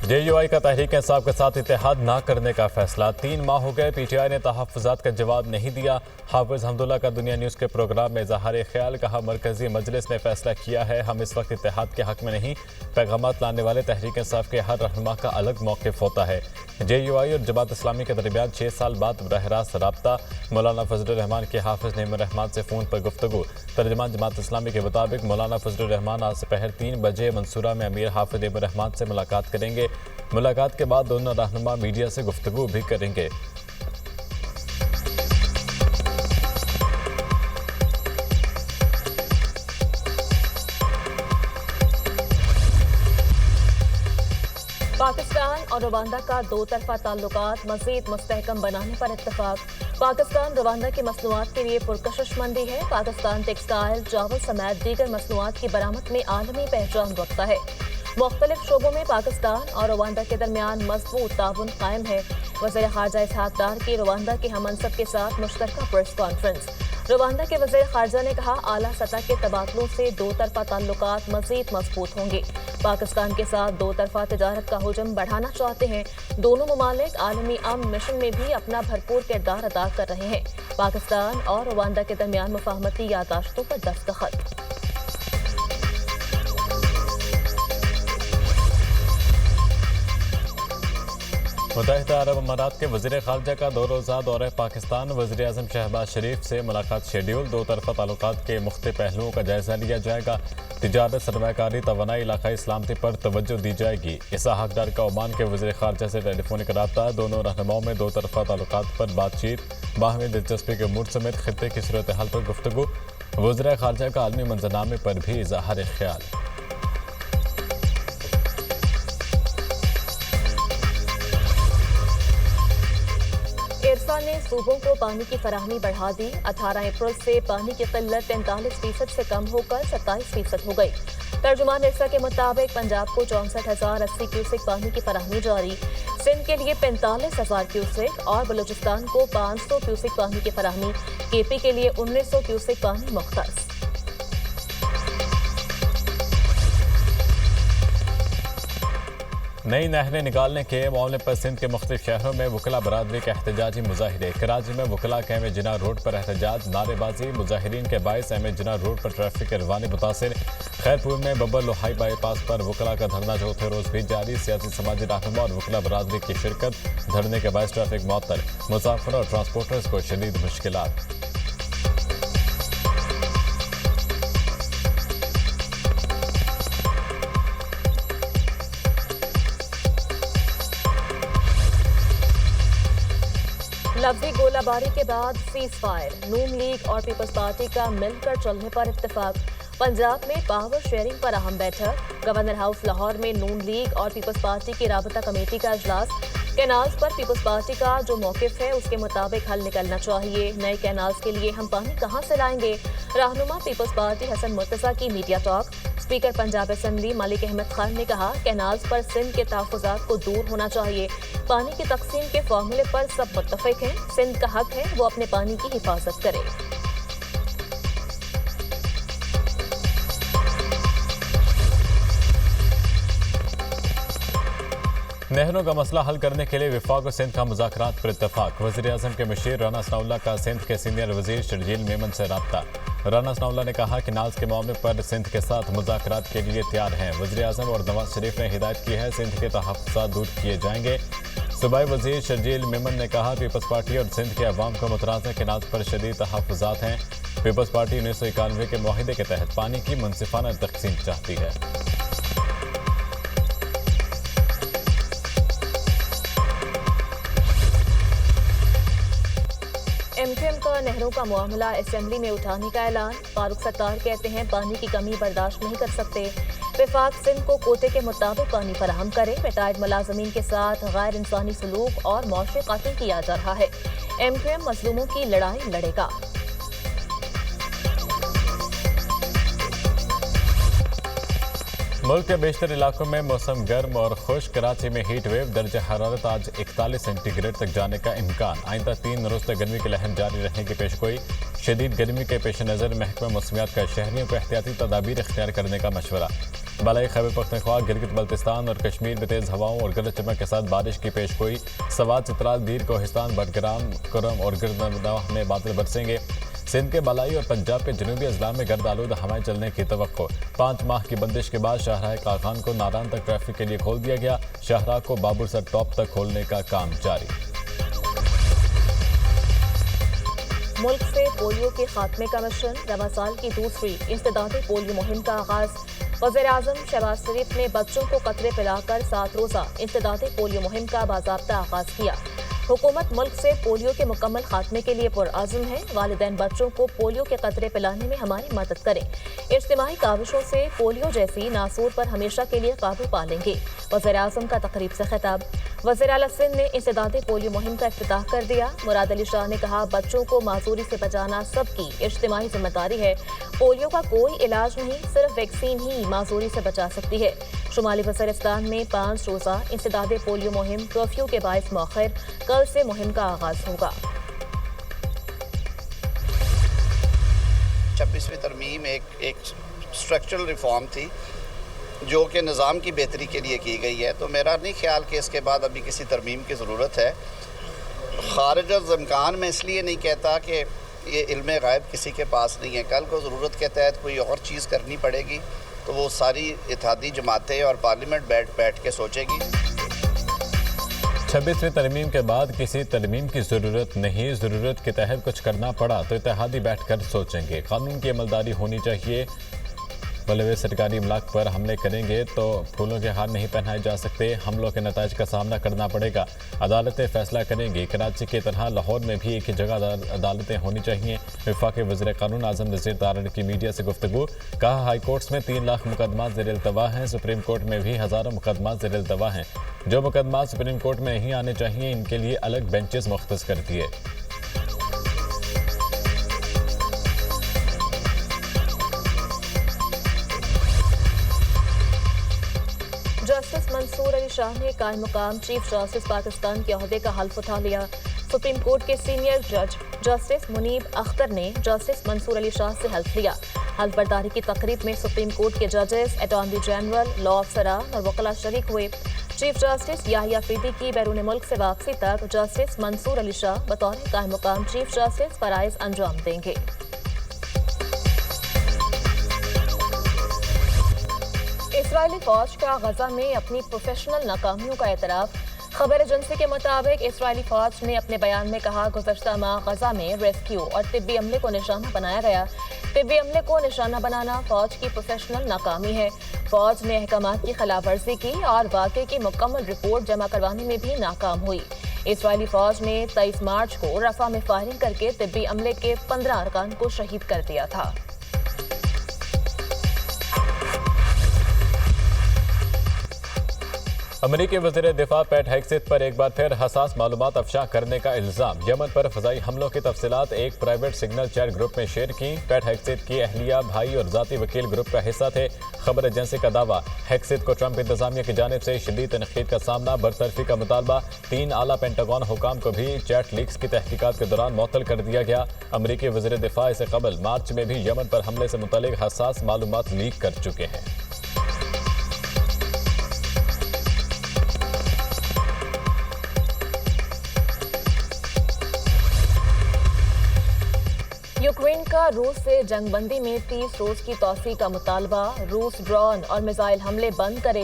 JUI का तहरीक इंसाफ के साथ इत्तेहाद ना करने का फैसला। 3 माह हो गए, PTI ने तहफ़्फ़ुज़ात का जवाब नहीं दिया। हाफिज हमदुल्ला का दुनिया न्यूज़ के प्रोग्राम में इज़हार ख्याल, कहा मरकजी मजलिस ने फैसला किया है, हम इस वक्त इत्तेहाद के हक में नहीं। पैगामात लाने वाले तहरीक इंसाफ के हर रहनुमा का अलग मौक़िफ़ होता है। JUI और जमात इस्लामी के दरमियान 6 साल बाद बरह रास्त रब्ता। मौलाना फजलुर रहमान के हाफिज नेमुर रहमान से फ़ोन पर गुफ्तगू। तर्जमान जमात इस्लामी के मुताबिक मौलाना फजलुर रहमान आज दोपहर 3 बजे मंसूरा में अमीर हाफिज नेमुर रहमान से मुलाकात करेंगे। मुलाकात के बाद दोनों रहनुमा मीडिया से गुफ्तगू भी करेंगे। पाकिस्तान और रवांडा का 2 तरफा ताल्लुकात मज़ीद मुस्तहकम बनाने पर इत्तफाक। पाकिस्तान रवांडा की मसनूआत के लिए पुरकशिश मंदी है। पाकिस्तान टेक्सटाइल, चावल समेत दीगर मसनूआत की बरामद में आलमी पहचान रखता है। मुख्तलिफ शोबों में पाकिस्तान और रवांडा के दरमियान मजबूत ताउन कायम है। वज़ीर ख़ारजा इसहाक डार की रवांडा के हमअंसब के साथ मुश्तरका प्रेस कॉन्फ्रेंस। रवांडा के वज़ीर ख़ारजा ने कहा, आला सतह के तबादलों से 2 तरफा ताल्लुकात मज़ीद मजबूत होंगे। पाकिस्तान के साथ 2 तरफा तजारत का हुजम बढ़ाना चाहते हैं। दोनों ममालिक आलमी अमन मिशन में भी अपना भरपूर किरदार अदा कर रहे हैं। पाकिस्तान और रवांडा के दरमियान मुफाहमती यादाश्तों पर दस्तखत। मुत्तहिदा अरब अमारात के वज़ीर ख़ारजा का 2 रोज़ा दौरा पाकिस्तान। वज़ीर आज़म शहबाज शरीफ से मुलाकात शेड्यूल। 2 तरफा ताल्लुकात के मुख्तलिफ पहलुओं का जायजा लिया जाएगा। तिजारत, सरमायाकारी, तवानाई, इलाकाई सलामती पर तवज्जो दी जाएगी। इसहाक डार का ओमान के वज़ीर ख़ारजा से टेलीफोनिक रब्ता। दोनों रहनुमाओं में 2 तरफा ताल्लुकात पर बातचीत। बाहमी दिलचस्पी के उमूर समेत खित्ते की सूरत हाल पर गुफ्तगू। वज़ीर ख़ारजा का आलमी मंजरनामे पर भी इज़हार ख्याल। इरसा ने सूबों को पानी की फराहमी बढ़ा दी। 18 अप्रैल से पानी की किल्लत 43% से कम होकर 27% हो गई। तर्जुमान इरसा के मुताबिक पंजाब को 64,080 क्यूसेक पानी की फराहमी जारी। सिंध के लिए 45,000 क्यूसेक और बलूचिस्तान को 500 क्यूसेक पानी की फराहमी। KP के लिए 1900 क्यूसेक पानी मुख्तस। नई नहरें निकालने के मामले पर सिंध के मुख्तलिफ शहरों में वकला बरादरी के एहतजाजी मुजाहिरे। कराची में वकला के अहमद जिना रोड पर एहतजाज, नारेबाजी। मुजाहिरीन के बायस अहमद जिना रोड पर ट्रैफिक के रवानी मुतासिर। खैरपुर में बब्बर लोहाई बाईपास पर वकला का धरना चौथे रोज भी जारी। सियासी समाजी रहनुमा और वकला बरादरी की शिरकत। धरने के बायस ट्रैफिक मुअत्तल, मुसाफिर और ट्रांसपोर्टर्स को शदीद मुश्किलात। लफ्जी गोलाबारी के बाद सीज फायर। नून लीग और पीपल्स पार्टी का मिलकर चलने पर इत्तेफाक। पंजाब में पावर शेयरिंग पर अहम बैठक। गवर्नर हाउस लाहौर में नून लीग और पीपल्स पार्टी की राबता कमेटी का इजलास। कैनाल्स पर पीपल्स पार्टी का जो मौकिफ है उसके मुताबिक हल निकलना चाहिए। नए कैनाल्स के लिए हम पानी कहां से लाएंगे? रहनुमा पीपल्स पार्टी हसन मुर्तजा की media talk. Speaker Punjab assembly Malik Ahmad Khan ने कहा, कैनाल्स पर सिंध के तहफ़्फ़ुज़ात को दूर होना चाहिए। पानी की तकसीम के फार्मूले पर सब मुत्तफ़िक हैं। सिंध का हक है वो अपने पानी की हिफाजत करे। नहरों का मसला हल करने के लिए वफाक और सिंध का मुज़ाकरात पर इत्तफाक। वज़ीर आज़म के मुशीर राना सनाउल्लाह का सिंध के सीनियर वज़ीर शर्जील मेमन से रब्ता। राना सनाउल्लाह ने कहा कि नाज के मामले पर सिंध के साथ मुज़ाकरात के लिए तैयार हैं। वज़ीर आज़म और नवाज शरीफ ने हिदायत की है, सिंध के तहफ़्फ़ुज़ात दूर किए जाएंगे। सूबाई वज़ीर शर्जील मेमन ने कहा, पीपल्स पार्टी और सिंध के अवाम को मुतराज़ा के नाज पर शदीद तहफ़्फ़ुज़ात हैं। पीपल्स पार्टी 1991 के मुआहिदे के तहत पानी की मुनसिफाना तक़सीम चाहती है। MQM का नहरों का मामला असेंबली में उठाने का ऐलान। फारूक सत्तार कहते हैं, पानी की कमी बर्दाश्त नहीं कर सकते। वफाक सिंध को कोटे के मुताबिक पानी फराहम करे। रिटायर्ड मुलाजमीन के साथ गैर इंसानी सलूक और मौशी कत्ल किया जा रहा है। MQM मजलूमों की लड़ाई लड़ेगा। मुल्क के बेशतर इलाकों में मौसम गर्म और खुश। कराची में हीट वेव, दर्जा हरारत आज 41 सेंटीग्रेड तक जाने का इम्कान। आइंदा 3 रोज तक गर्मी की लहर जारी रहने की पेशगोई। शदीद गर्मी के पेश नज़र महकमा मौसमियात का शहरियों को एहतियाती तदाबीर इख्तियार करने का मशवरा। बलाई खैबर पख्तूनख्वा, गिलगित बल्तिस्तान और कश्मीर में तेज हवाओं और गरज चमक के साथ बारिश की पेशगोई। सवात, चित्राल, दीर, कोहिस्तान, बडग्राम, कुरम और गिरदनवाह में बादल बरसेंगे। सिंध के बलाई और पंजाब के जनूबी अजला में गर्द आलूद हवाएं चलने की तवक्को। 5 माह की बंदिश के बाद शाहराह काखान को नारान तक ट्रैफिक के लिए खोल दिया गया। शाहराह को बाबुरसर टॉप तक खोलने का काम जारी। मुल्क से पोलियो के खात्मे का मिशन, रवा साल की दूसरी इंसदादी पोलियो मुहिम का आगाज। वज़ीर-ए-आज़म शहबाज शरीफ ने बच्चों को कतरे पिलाकर 7 रोज़ा इंसदादी पोलियो मुहिम का बाज़ाब्ता आगाज किया। हुकूमत मुल्क से पोलियो के मुकम्मल खात्मे के लिए पुरअज़्म है। वालिदैन बच्चों को पोलियो के कतरे पिलाने में हमारी मदद करें। इज्तिमाई काविशों से पोलियो जैसी नासूर पर हमेशा के लिए काबू पा लेंगे। वज़ीर-ए-आज़म का तकरीब से खिताब। वज़ीर आला सिंध ने इंसदादी पोलियो मुहिम का इफ्तिताह कर दिया। मुराद अली शाह ने कहा, बच्चों को माजूरी से बचाना सबकी इज्तिमाई जिम्मेदारी है। पोलियो का कोई इलाज नहीं, सिर्फ वैक्सीन ही माजूरी से बचा सकती है। शुमाली वज़ीरिस्तान में 5 रोज़ा इंसदादी पोलियो मुहिम कर्फ्यू के बायस मौखर। कल से मुहिम का आगाज होगा। 26वीं तरमीम एक स्ट्रक्चरल रिफॉर्म थी जो कि निज़ाम की बेहतरी के लिए की गई है, तो मेरा नहीं ख्याल कि इसके बाद अभी किसी तरमीम की ज़रूरत है। खारिज इम्कान में इसलिए नहीं कहता कि ये इल्म गायब किसी के पास नहीं है। कल को ज़रूरत के तहत कोई और चीज़ करनी पड़ेगी तो वो सारी इत्तेहादी जमातें और पार्लियामेंट बैठ के सोचेगी। 26वीं तरमीम के बाद किसी तरमीम की ज़रूरत नहीं। ज़रूरत के तहत कुछ करना पड़ा तो इत्तेहादी बैठकर सोचेंगे। कानून की अमलदारी होनी चाहिए। बल्ले सरकारी इमलाक पर हमले करेंगे तो फूलों के हार नहीं पहनाए जा सकते। हमलों के नताज का सामना करना पड़ेगा। अदालतें फैसला करेंगी। कराची की तरह लाहौर में भी एक ही जगह अदालतें होनी चाहिए। वफाकी वज़ीर कानून आज़म नज़ीर तारड़ की मीडिया से गुफ्तगू। कहा, हाई कोर्ट्स में 3 लाख मुकदमा ज़ेर इल्तवा हैं। सुप्रीम कोर्ट में भी हज़ारों मुकदमा ज़ेर इल्तवा हैं। जो मुकदमा सुप्रीम कोर्ट में नहीं आने चाहिए, इनके लिए अलग बेंचेस मुख्तस कर दिए। जस्टिस मंसूर अली शाह ने कायम मुकाम चीफ जस्टिस पाकिस्तान के ओहदे का हल्फ उठा लिया। सुप्रीम कोर्ट के सीनियर जज जस्टिस मुनीब अख्तर ने जस्टिस मंसूर अली शाह से हल्फ लिया। हल्फ बर्दारी की तकरीब में सुप्रीम कोर्ट के जजेस, अटॉर्नी जनरल, लॉ अफसरान और वकला शरीक हुए। चीफ जस्टिस याहिया अफरीदी की बैरून मुल्क से वापसी तक जस्टिस मंसूर अली शाह बतौर कायम मुकाम चीफ जस्टिस फराइज अंजाम देंगे। इस्राएली फौज का गजा में अपनी प्रोफेशनल नाकामियों का एतराफ़। खबर एजेंसी के मुताबिक इस्राएली फौज ने अपने बयान में कहा, गुज़श्ता माह गजा में रेस्क्यू और तिब्बी अमले को निशाना बनाया गया। तिब्बी अमले को निशाना बनाना फौज की प्रोफेशनल नाकामी है। फौज ने अहकामात की खिलाफवर्जी की और वाक़े की मुकम्मल रिपोर्ट जमा करवाने में भी नाकाम हुई। इस्राएली फौज ने 23 मार्च को रफा में फायरिंग करके तिब्बी अमले के 15 अरकान को शहीद कर दिया था। अमरीकी वज़ीर दिफा पैट हेग्सेथ पर एक बार फिर हसास मालूमात अफशा करने का इल्ज़ाम। यमन पर फ़ज़ाई हमलों की तफसीलात एक प्राइवेट सिग्नल चैट ग्रुप में शेयर की। पैट हेग्सेथ की अहलिया, भाई और ज़ाती वकील ग्रुप का हिस्सा थे। खबर एजेंसी का दावा, हेग्सेथ को ट्रंप इंतजामिया की जानिब से शदीद तनक़ीद का सामना, बरतरफी का मुतालबा। 3 आला पेंटागन हुकाम को भी चैट लीक्स की तहकीकात के दौरान मुअत्तल कर दिया गया। अमरीकी वज़ीर दिफा इससे कबल मार्च में भी यमन पर हमले से मुतल्लिक़ हसास मालूमात लीक कर चुके हैं। यूक्रेन का रूस से जंगबंदी में 30 रोज की तौसी का मुतालबा। रूस ड्रोन और मिसाइल हमले बंद करे।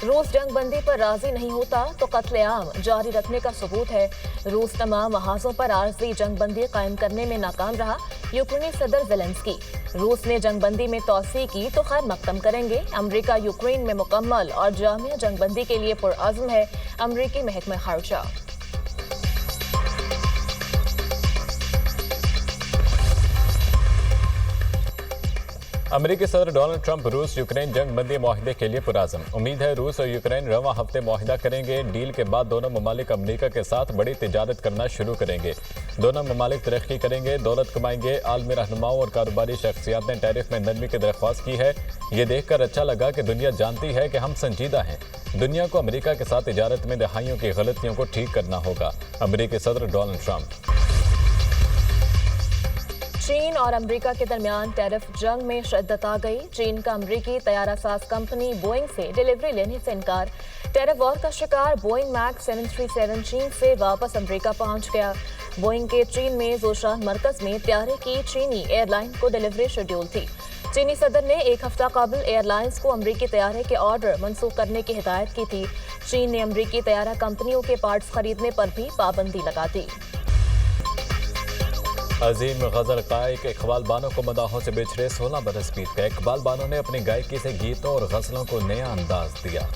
रूस जंगबंदी पर राजी नहीं होता तो कत्लेआम जारी रखने का सबूत है। रूस तमाम महाजों पर आर्जी जंगबंदी कायम करने में नाकाम रहा। यूक्रेनी सदर ज़ेलेंस्की, रूस ने जंगबंदी में तौसी की तो खैर मकदम करेंगे। अमरीका यूक्रेन में मुकम्मल और जामिया जंगबंदी के लिए पुरअज़्म है। अमरीकी महकमा खारजा। अमरीकी सदर डोनाल्ड ट्रंप रूस यूक्रेन जंगबंदी माहिदे के लिए पुरअज़्म। उम्मीद है रूस और यूक्रेन रवां हफ्ते माहिदा करेंगे। डील के बाद दोनों ममालिक अमरीका के साथ बड़ी तिजारत करना शुरू करेंगे। दोनों ममालिक तरक्की करेंगे, दौलत कमाएंगे। आलमी रहनुमाओं और कारोबारी शख्सियात ने टैरिफ में नरमी की दरख्वास्त की है। ये देखकर अच्छा लगा कि दुनिया जानती है कि हम संजीदा हैं। दुनिया को अमरीका के साथ तिजारत में दहाइयों की गलतियों को ठीक करना होगा। अमरीकी सदर डोनाल्ड ट्रंप। चीन और अमेरिका के दरमियान टैरिफ जंग में शिद्दत आ गई। चीन का अमेरिकी तैयारा साज कंपनी बोइंग से डिलीवरी लेने से इनकार। टैरिफ वॉर का शिकार बोइंग मैक्स 737 चीन से वापस अमेरिका पहुंच गया। बोइंग के चीन में जोशान मरकज में तैयारे की चीनी एयरलाइन को डिलीवरी शेड्यूल थी। चीनी सदर ने एक हफ्ता कबल एयरलाइंस को अमेरिकी तैयारे के ऑर्डर मनसूख करने की हिदायत की थी। चीन ने अमेरिकी तैयारा कंपनियों के पार्ट्स खरीदने पर भी पाबंदी लगा दी। अजीम गजल गायक इकबाल बानो को मदाहों से बिछड़े 16 बरस बीत गए। इकबाल बानो ने अपनी गायकी से गीतों और गजलों को नया अंदाज दिया।